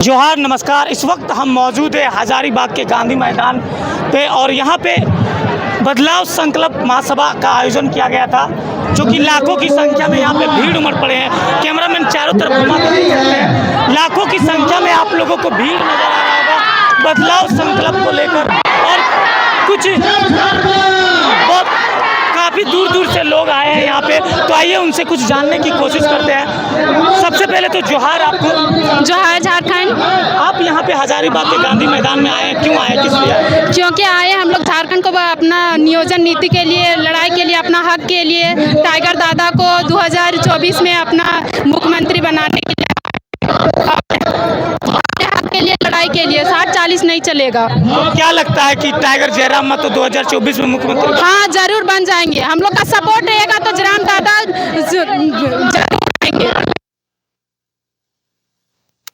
जोहार नमस्कार। इस वक्त हम मौजूद है हजारीबाग के गांधी मैदान पे और यहाँ पे बदलाव संकल्प महासभा का आयोजन किया गया था, जो कि लाखों की संख्या में यहाँ पे भीड़ उमड़ पड़े हैं। कैमरामैन चारों तरफ घुमा कर देख सकते हैं, लाखों की संख्या में आप लोगों को भीड़ नजर आ रहा होगा बदलाव संकल्प को लेकर। और कुछ काफ़ी दूर दूर से लोग आए हैं यहाँ पे, तो आइए उनसे कुछ जानने की कोशिश करते हैं। सबसे पहले तो जोहार आपको। जोहार झारखंड। आप यहाँ पे हजारीबाग के गांधी मैदान में आए, क्यों आए, किस लिए आए? क्योंकि आए हम लोग झारखंड को अपना नियोजन नीति के लिए, लड़ाई के लिए, अपना हक के लिए, टाइगर दादा को 2024 में अपना मुख्यमंत्री बनाने के लिए, हक के लिए, लड़ाई के लिए। 60-40 नहीं चलेगा। तो क्या लगता है कि टाइगर जयराम महतो 2024 में मुख्यमंत्री? हाँ, जरूर बन जाएंगे। हम लोग का सपोर्ट रहेगा तो जयराम दादा जरूर आएंगे।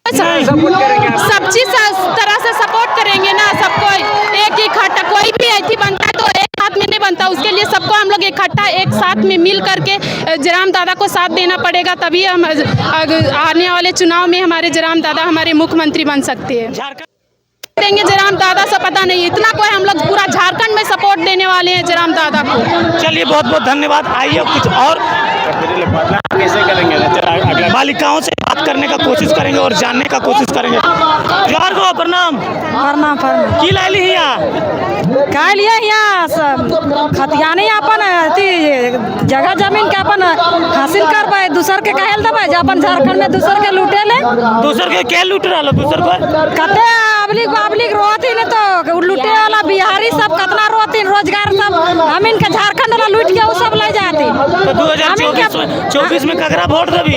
सब चीज तरह से सपोर्ट करेंगे ना, सबको एक इकट्ठा। कोई भी ऐसी बनता है तो एक हाथ में नहीं बनता, उसके लिए सबको हम लोग इकट्ठा एक साथ में मिल करके जयराम दादा को साथ देना पड़ेगा, तभी हम आने वाले चुनाव में हमारे जयराम दादा हमारे मुख्यमंत्री बन सकते हैं। देंगे जयराम दादा से, पता नहीं इतना कोई, हम लोग पूरा झारखंड में सपोर्ट देने वाले हैं जयराम दादा को। चलिए, बहुत बहुत धन्यवाद। आइए कुछ और कैसे करेंगे, बालिकाओं से बात करने का कोशिश करेंगे और जानने का कोशिश करेंगे। जोहार को प्रणाम। प्रणाम प्रणाम। की लाइली ही यहाँ का लिए यहाँ सब खतियानी अपन अथी जगह जमीन के अपन हासिल करबे, दूसर के कहल देबे। अपन झारखंड में दूसर के लूटे ले, दूसर के क्या लूट रहा दूसर को? कते पब्लिक रोती ने तो लूटे वाला बिहारी सब कितना रोती, रोजगार सब हमीन के झारखंड वाला लूट के वो सब ले जाती। तो 2024 में ककरा वोट देबी?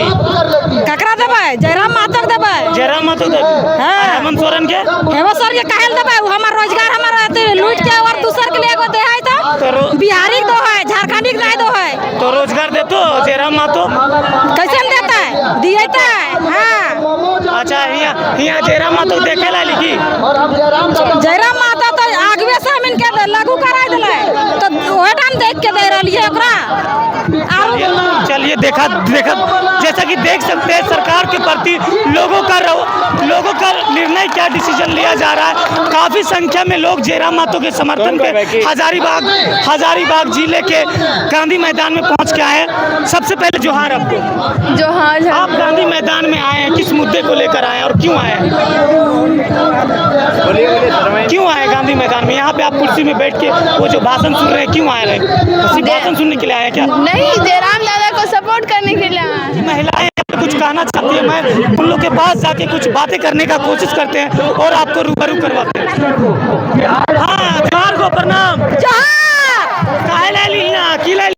ककरा देबे? जयराम महतो देबे। जयराम महतो देबी। हाँ। हेमंत सोरेन के? हेमंत सोरेन के कहल देबे। हमार रोजगार हमारा लूट के और दूसर के लिए एगो दे है तो बिहारी तो है, झारखंडी नहीं दो है। तो रोजगार दे तो जयराम महतो कैसे देता है? दिए है। हाँ। अच्छा, यहाँ जयराम महतो देखे ला लिखी? जयराम महतो तो आगवे से हम इनके लागू करा दिले, तो ओहे टाइम देख के दे रही है ओकरा। चलिए, देखा जैसा कि देख सकते हैं, सरकार के प्रति लोगों का निर्णय क्या डिसीजन लिया जा रहा है। काफी संख्या में लोग जयराम महतो के समर्थन पे हजारीबाग जिले के गांधी मैदान में पहुंच के आए हैं। सबसे पहले जोहार आपको। जोहार। आप गांधी मैदान में आए हैं, किस मुद्दे को लेकर आए हैं और क्यों आए हैं? क्यों आए गांधी मैदान में? यहाँ पे आप कुर्सी में बैठ के वो जो भाषण सुन रहे हैं, क्यों आए हैं? सिर्फ भाषण सुनने के लिए आए हैं क्या? नहीं, जयराम दादा को सपोर्ट करने के लिए। महिलाएं कुछ कहना चाहती है, मैं उन लोग के पास जाके कुछ बातें करने का कोशिश करते हैं और आपको रूबरू करवाते हैं। हाँ, जोहार को प्रणाम। जोहार। काहे ला ली यहाँ? की ला ली?